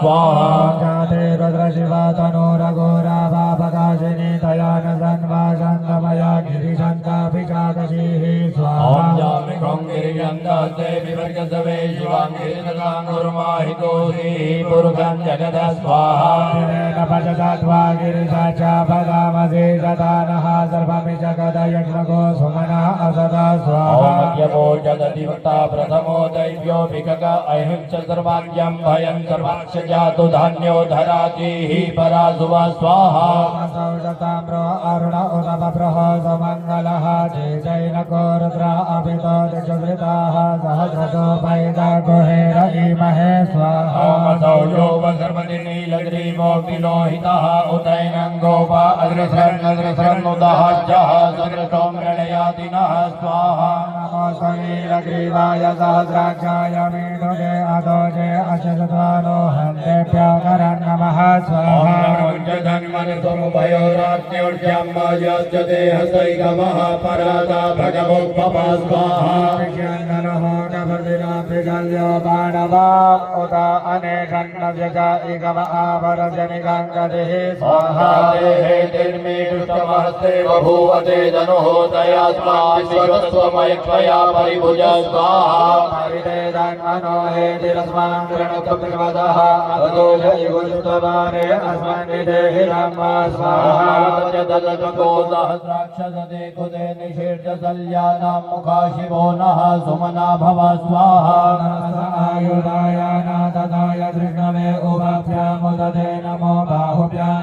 स्वाहा जाते रुद्र शिवा तनोरघोरा पापकाशिनी दयान सन्वासंगमया गिरिशंकाभिषाकशीः स्वाहा ओम जामि गिरिशंकास्ते विवर्गसवे शिवांगिरितलांगुर्माहितोषी पुरुषं जगद स्वाहा पचत्वा गिरिशाचा पदामसे सदानः सर्वमि जगदयज्ञको सुमनः असदा स्वाहा मध्यमो जगदिवक्ता प्रथमो दैव्यो विकक अहिंस सर्वाज्ञं भयं सर्वाक्ष जातु धान्यो धरातिः परासुवा स्वाहा सौजताम्रो अरुण उदपप्रह सुमङ्गलः जय जैनको रुद्र अभितो दिशुभृताः सहस्रतो पैदा गुहेर इमहे स्वाहा सौजो सर्वति नीलग्रीवो विलोहितः उदैनं गोपा अग्रसन्नुदहजः सदृशो मृणयादिनः स्वाहा नमो नीलग्रीवाय सहस्राक्षाय मीनुजे अदोजे अशतनो हन्तेभ्यो करन् नमः स्वाहा धन्मनिर्भयोराज्ञोर्जम्मयज्जते हसैकमः पराता भगवोपमा स्वाहा विजल्यो बाणवा उत अनेकन्नव्यजा इगम आवरजनिकाङ्गदिः स्वाहा देहे तिर्मे दुष्टमहस्ते बभूवते धनुः तयास्माद्विश्वस्वमयक्ष्मया परिभुज स्वाहा परिदेदन् मनोहे तिरस्मान् गृणत्वपिर्वदः अदोष इवुस्तवारे अस्मन्निदेहि रामा स्वाहा तजदलको सहस्राक्षसदे कुदे निषेधसल्यानां मुखा शिवो नः सुमना भव स्वाहा आयुधाय नाददाय दृष्णवे उभभ्यामुदते नमो बाहुभ्यां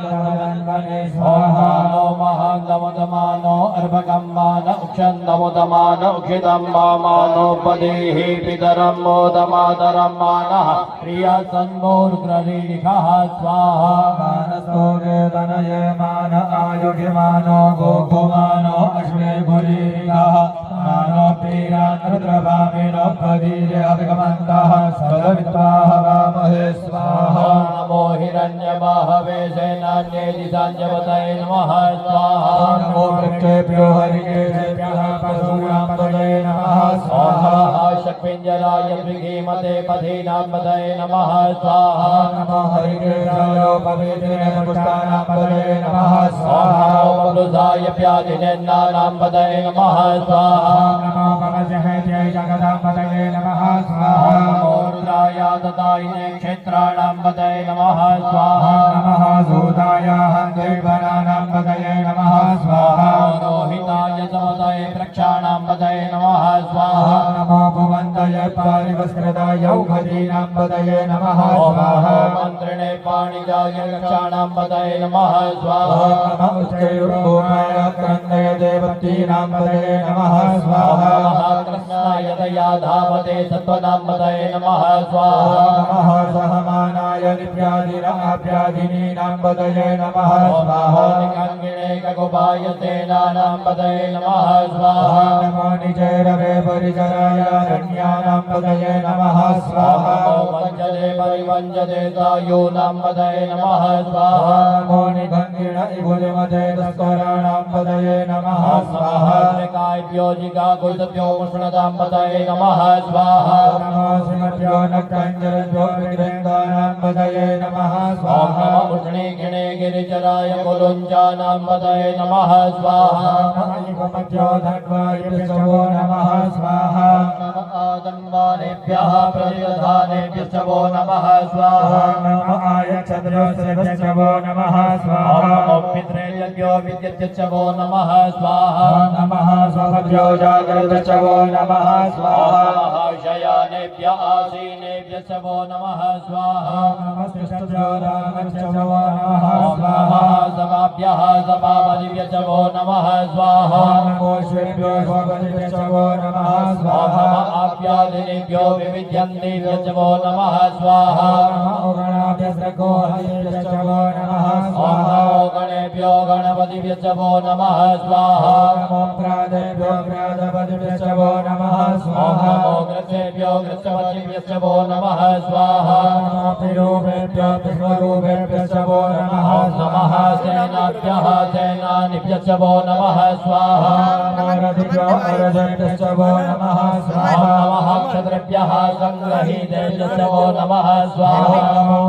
स्वाहा नो महान्दमुदमानो अर्भकम्मान उक्षन्दमुदमान उक्षितं मामानोपदेः पितरं मोदमातरं मानः प्रियसन्मूर्ग्ररीडिखः स्वाहा मानसोगे तनये मान आयुषिमानो गोकुमानो अश्वे गुलीरिकः मानो प्रियान् रुद्रभामिनो पदीरे अभिगमन्तः सदवित्वाः वामहे स्वाहा नमो हिरण्यबाहवे सेनान्ये दिशाञ्जपतये नमः स्वाहा नमो वृक्षेभ्यो हरिकेशेभ्यः पशूनां पतये नमः स्वाहा शक्पिञ्जराय मृगीमते पथीनां पतये नमः स्वाहा नमो हरिकेशाय पवित्रे पुष्टानां पतये नमः स्वाहा बलुधाय व्याधिनेन्नानां पतये नमः स्वाहा नमो भगवते जगदां पतये नमः स्वाहा नमो रुद्राय ददायिने क्षेत्राणां पतये नमः स्वाहा नमः सूताय हन्देवनानां पतये नमः स्वाहा रोहिताय समतये वृक्षाणां पतये नमः स्वाहा नमो भुवन्तये पारिवस्कृताय औषधीनां पतये नमः स्वाहा मन्त्रिणे पाणिजाय वृक्षाणां पतये नमः स्वाहा नमः उच्चैर्भूमाय क्रन्दय देवतीनां पतये नमः स्वाहा महाकृष्णाय दया धावते सत्त्वनां पतये नमः स्वाहा नमः सहमानाय निव्याधिनाभ्याधिनीनां पतये नमः स्वाहा निकङ्गिणे ककुपाय सेनानां पतये नमः स्वाहा नमो निजैरवे परिचराय रण्यानां पतये नमः स्वाहा वञ्जते परिवञ्जते सायूनां पतये नमः स्वाहा नमो निभङ्गिण इभुलिमते तस्कराणां पतये नमः स्वाहा कायभ्यो जिगा कुलभ्यो उष्णतां पतये नमः स्वाहा नमो श्रीमभ्यो नक्कञ्जरभ्यो विग्रहाणां पतये नमः स्वाहा उष्णे गिणे गिरिचराय कुलुञ्जानां पतये नमः स्वाहा नमो धन्वायुभ्यो नमः स्वाहा आदन्वानेभ्यः प्रतिदधानेभ्यश्चवो नमः स्वाहा नमो आयचन्द्रोऽस्यभ्यो नमः स्वाहा पितृभ्यो विद्युत्यश्चवो नमः स्वाहा नमः स्वभ्यो जागृतश्चवो नमः स्वाहा शयानेभ्य आसीनेभ्यश्चवो नमः स्वाहा नमस्तेभ्यो रामश्चवो नमः स्वाहा सभाभ्यः सभापतिभ्यश्चवो नमः स्वाहा नमो श्रीभ्यो स्वपतिभ्यो नमः स्वाहा आप्यादिनेभ्यो विविध्यन्तेभ्यश्चवो नमः स्वाहा नमो गणाभ्यस्रको हरिभ्यो नमः स्वाहा गणेभ्यो गणपतिभ्यश्चवो नमः स्वाहा नमो प्रादेभ्यो प्रादपतिभ्यो नमः स्वाहा नमो ग्रसेभ्यो ग्रसपतिभ्यश्चवो नमः स्वाहा नमो पिरूपेभ्यो विश्वरूपेभ्यो नमः नमः सेनाभ्यः सेनानिभ्यश्चवो नमः स्वाहा नमो रथिभ्यो अरथेभ्यो नमः स्वाहा नमः क्षत्रिभ्यः सङ्ग्रहीतेभ्यश्चवो नमः स्वाहा नमो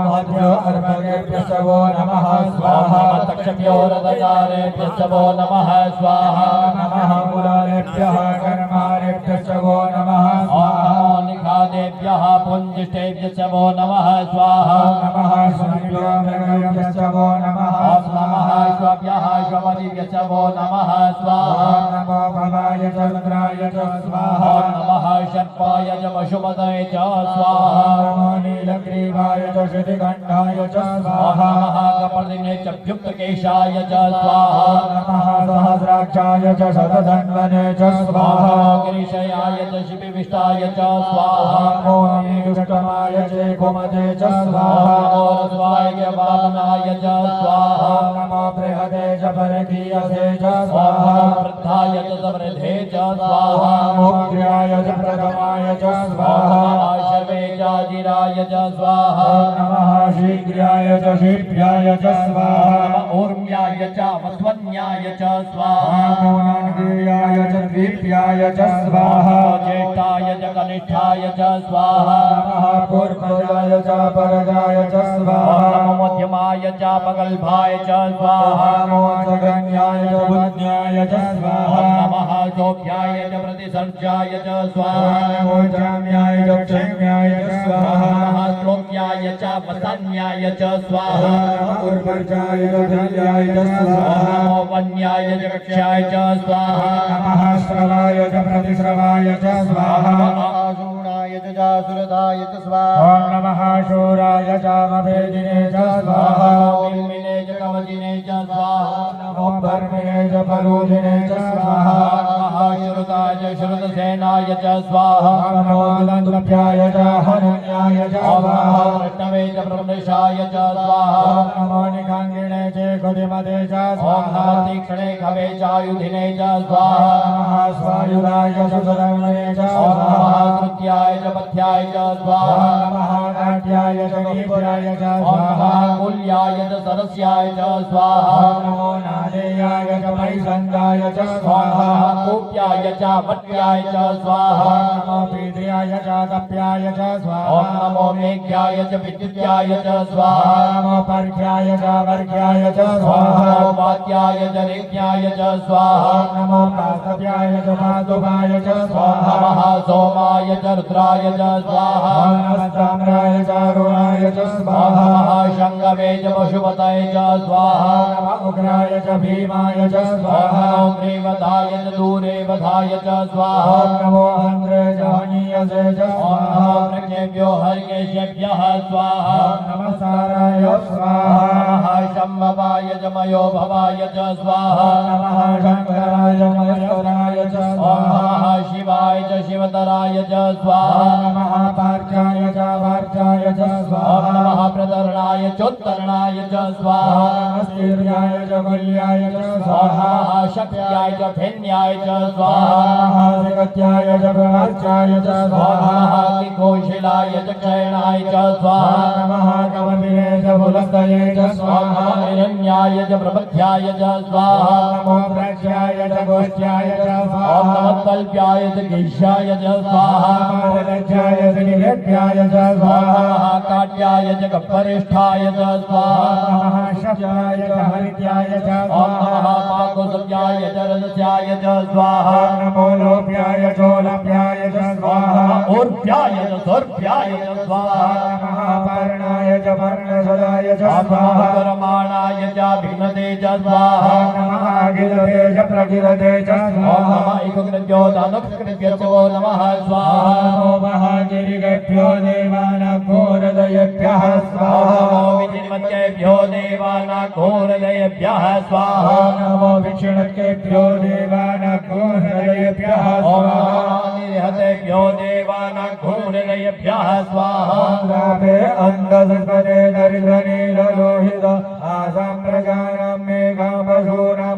अर्पकेभ्यश्च वो नमः स्वाहा तक्षभ्यो रथकारेभ्यश्च वो नमः स्वाहा नमः कुलालेभ्यः कर्मारेभ्यश्च वो नमः स्वाहा निखादेभ्यः पुञ्जिष्टेभ्यश्च वो नमः स्वाहा नमः शुभ्यो मृगभ्यश्च वो नमः नमः श्वभ्यः श्वपतिभ्यश्च वो नमः स्वाहा नमो भवाय च रुद्राय च स्वाहा नमः सर्पाय च पशुपतये च स्वाहा नमो नीलग्रीवाय च श्रुतिकण्ठाय च स्वाहा नमः कपर्दिने च भ्युक्तकेशाय च स्वाहा नमः सहस्राक्षाय च शतधन्वने च स्वाहा गिरिशयाय च शिपिविष्टाय च स्वाहा नमो नीलुष्टमाय च कुमते च स्वाहा नमो रस्वाय वामनाय च स्वाहा नमो बृहदे च परकीयसे च स्वाहा स्वाहा वृद्धाय च समृद्धे च स्वाहा मोक्षाय च प्रथमाय च स्वाहा आशवे च जिराय च स्वाहा नमः शीघ्राय च शीघ्राय च स्वाहा नमः ऊर्म्याय च वस्वन्याय च स्वाहा नमो नान्वीर्याय च द्वीप्याय च स्वाहा ज्येष्ठाय च कनिष्ठाय च स्वाहा नमः पूर्वजाय च परजाय च नमो स्वाहा मध्यमाय च पगल्भाय च स्वाहा नमो जगन्याय च बुद्ध्याय च स्वाहा नमः सोभ्याय च प्रतिसर्जाय च स्वाहा नमो जाम्याय च क्षम्याय च स्वाहा नमः श्लोक्याय च वसन्याय च स्वाहा नमः उर्वर्जाय च धैर्याय च स्वाहा नमो वन्याय च कक्ष्याय च स्वाहा नमः श्रवाय च प्रतिश्रवाय च स्वाहा आशूणाय च जासुरदाय च स्वाहा ॐ नमः शूराय च मभेदिने च स्वाहा बिल्मिने च कवचिने च स्वाहा नमो धर्मिणे च परोधिने च स्वाहा नमः श्रुताय च श्रुतसेनाय च स्वाहा नमो दुन्दभ्याय च हनन्याय च स्वाहा कृष्णवे च प्रमृषाय च स्वाहा नमो निखाङ्गिणे च कुटिमते च ॐ स्वाहा नमः तीक्ष्णे खवे च आयुधिने च स्वाहा नमः स्वायुधाय च सुधर्मणे च ॐ स्वाहा नमः कृत्याय च पथ्याय च स्वाहा नमः नाट्याय च नीपुराय च ॐ स्वाहा नमः कुल्याय च सरस्याय च स्वाहा नमो नादेयाय च परिसन्दाय च ॐ स्वाहा नमः कूप्याय च वट्याय च स्वाहा नमो पीत्र्याय च तप्याय च ॐ स्वाहा नमो मेघ्याय च विद्युत्याय च स्वाहा नमो पर्घ्याय च वर्घ्याय च ॐ स्वाहा नमो वात्याय च रेज्ञाय च स्वाहा नमो पास्तव्याय च पास्तुभाय च ॐ स्वाहा नमः सोमाय च रुद्राय च स्वाहा नमस्ताम्राय च अरुणाय च ॐ स्वाहा नमः शङ्गवे च पशुपतये च स्वाहा नमः उग्राय च भीमाय च ॐ स्वाहा नमो ग्रीवधाय च दूरेवधाय च स्वाहा नमो हन्द्रे च हनीयसे च ॐ स्वाहा नमो वृक्षेभ्यो हरिकेशेभ्यः स्वाहा नमः साराय ॐ स्वाहा नमः शम्भवाय च मयोभवाय च स्वाहा नमः शङ्कराय च महेश्वराय च ॐ स्वाहा नमः शिवाय च शिवतराय च स्वाहा नमः पार्चाय च वार्चाय च ॐ स्वाहा नमः प्रतरणाय चोत्तरणाय च स्वाहा नमः शीर्याय च कुल्याय च ॐ स्वाहा नमः शक्त्याय च फेन्याय च स्वाहा नमः विगत्याय च प्रवर्चाय च ॐ स्वाहा नमः किघोषिलाय च क्षयणाय च स्वाहा नमः कवमिने च पुलस्तये च ॐ स्वाहा नमः हिरण्याय च प्रबध्याय च स्वाहा नमो प्रज्ञाय च गोष्ठ्याय च ॐ स्वाहा नमः कल्प्याय च गीष्याय च स्वाहा नमः रज्जाय च निवेद्याय च ॐ स्वाहा नमः काट्याय च कपरिष्ठाय च स्वाहा नमः शक्याय च हरित्याय च ॐ नमः स्वाहा पाकुसव्याय च रजस्याय च स्वाहा नमो लोभ्याय चोलभ्याय च ॐ स्वाहा नमः ऊर्ध्याय च सौर्भ्याय च स्वाहा नमः पर्णाय च पर्णसदाय च ॐ नमः स्वाहा परमाणाय च भिन्नते च स्वाहा नमः अखिलते च प्रखिलते च ॐ स्वाहा नमः इकुकृभ्यो दानुकृभ्यो च वो नमः स्वाहा नमो महागिरिभ्यो देवानघोरदयभ्यः ॐ स्वाहा नमो विजिन्मत्येभ्यो देवानाघोरदयेभ्यः स्वाहा नमो विष्णुकेभ्यो देवानघोरदयभ्यः ॐ स्वाहा नमः निहतेभ्यो देवानाघोरदयेभ्यः स्वाहा लाभे अंधसर्पदे दरिद्रनीललोहित आसां प्रजानां मेघापशूनां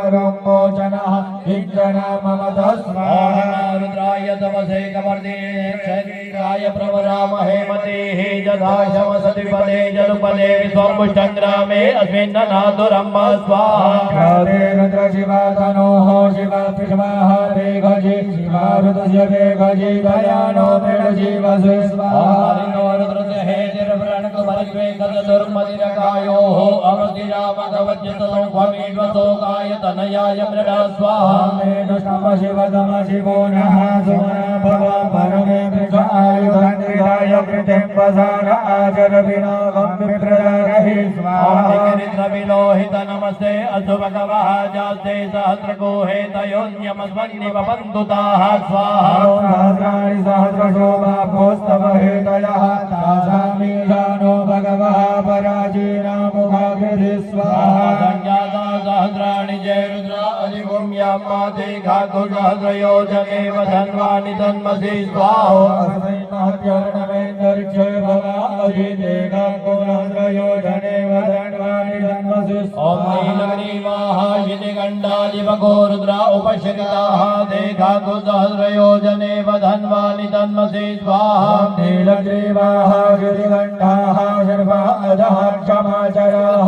माधुर्मारोमोचनः विघ्नः मम ॐ स्वाहा नमः रुद्राय तपसे कपर्दिने शरीराय प्रवरामहे मतेः जधाशमसतिपदे जलुपदे विश्वमुष्टङ्ग्रामे अस्मिन्ननादुरम्ब स्वाहा हरे रुद्र शिवा तनोः शिवा पिष्माः देघजी शिवा रुद्रस्य देघजी दयानो दृढजीवसे स्वाहा हरिनो रुद्रस्य हे तिरुव्रण परिवेकदुर्मदिरकायोः अवधिरामगवज्यतलोकमेश्वशोकाय तनयाय मृडा स्वाहा शिव सम शिवो नः सुमना भव परमे आयुधाय कृतिं वसान आचर विनागं विप्रदारहि स्वाहा विलोहित नमस्ते अशुभगवः जास्ते सहस्रगोहे तयोन्यमस्मन्निव बन्धुताः स्वाहा सहस्राणि सहस्रशोभा भोस्तव हेतयः तासामीशानो भगवः पराजीनामुखाकृति स्वाहा संजाता सहस्राणि जय रुद्रा अधिभूम्यां माते घातु सहस्रयोजने वधन्वानि तन्मसि स्वाहा महत्यार्णवेन्दर्क्षे भवा अजिते सहस्रयोजने वधन्वानि तन्मसि ॐ नीलग्रीवाः शितिगण्डादिवगो रुद्रा उपशरिताः ते घातु सहस्रयोजने वधन्वानि तन्मसि स्वाहा नीलग्रीवाः गिरिगण्डाः शर्वादः क्षमाचराः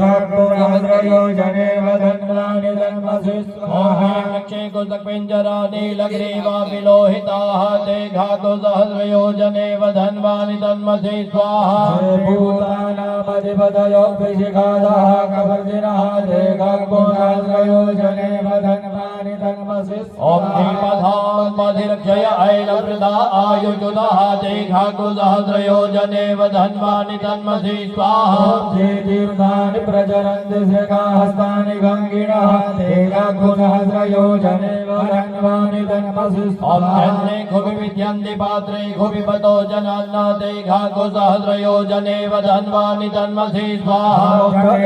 सहस्रयोजने वधन्वानि तन्मसि स्वाहा रक्षे कुसपिञ्जरा नीलग्रीवा विलोहिताः ते घातु सहस्रयोजने वधन्वानि तन्मसि स्वाहा भूतानामधिपतयो विशिखादः कवर्जिनः ते सहस्रयोजने वधन्वानि तन्मसि ॐ दीपधामधिरक्षय ऐलवृता आयुजुतः ते घातु सहस्रयोजने वधन्वानि तन्मसि स्वाहा तीर्थानि प्रचरन्ति श्रेकाहस्तानि गङ्गिणः ते सहस्रयोजने वधन्वानि तन्मसि ॐ जन्मे खुबि विद्यन्ति पात्रे खुबि पतो जनान्ना ते घातु सहस्रयोजने वधन्वानि तन्मसि स्वाहा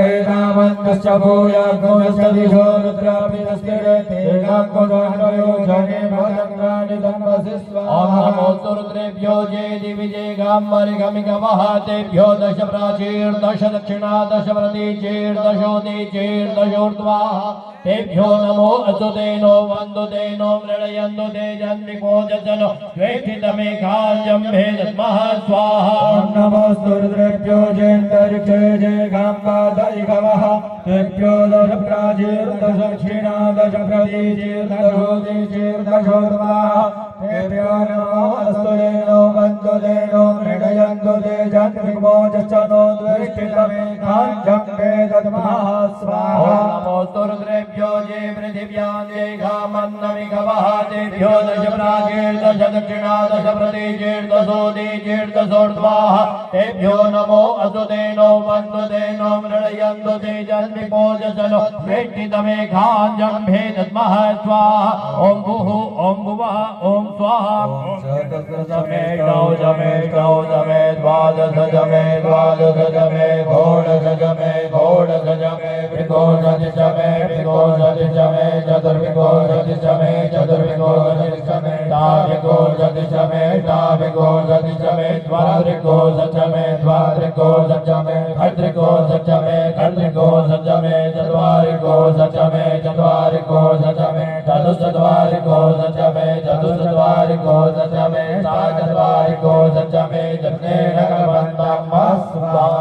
एतावन्तश्च भूयाग्नश्च दिशो रुद्राभिरस्तिरे ते सहस्रयोजने वधन्वानि तन्मसि स्वाहा ॐ नमोऽस्तु रुद्रेभ्यो जे दिविजे गाम्बरिगमिगवः तेभ्यो दश प्राचीर्दश दक्षिणा दश प्रतीचीर्दशोदीचीर्दशोर्ध्वाः तेभ्यो नमो अच्युतेनो वन्दुतेनो मृडयन्तु ते जन्मिकोजसनो स्वेष्टितमेकाजम्भेदस्मः स्वाहा नमोऽस्तु रुद्रेभ्यो जयन्तरिक्षे जय गाम्बादयिगवः तेभ्यो दश प्राचीर्दश दक्षिणा दश प्रतीचीर्दशोदीचीर्दशोर्ध्वाः तेभ्यो नमो अस्तु तेनो वन्दुतेनो मृडयन्तु ते जन्मिकोजसनो स्वेष्टितमेकाजम्भेदस्मः स्वाहा नमोऽस्तु रुद्रेभ्यो जे पृथिव्यां ये गामन्नमिगवः तेभ्यो दश प्राचीर्दश दक्षिणा दश प्रतीचीर्दशोदीचीर्दशोर्ध्वाः तेभ्यो नमो असुतेनो वन्दुतेनो मृडयन्तु ते जन्मिकोजसनो स्वेष्टितमेकाजम्भेदस्मः स्वाहा ॐ भुः ॐ भुवः ॐ स्वाहा जमे द्वादश जमे घोडश जमे विकोशति जमे चतुर्विकोशति जमे ताविकोशति जमे द्वात्रिकोश जमे खत्रिकोश जमे चत्वारिकोश जमे चतुश्चत्वारिकोश जमे साचत्वारिकोश जमे जन्मेन कल्पन्तं स्वाहा।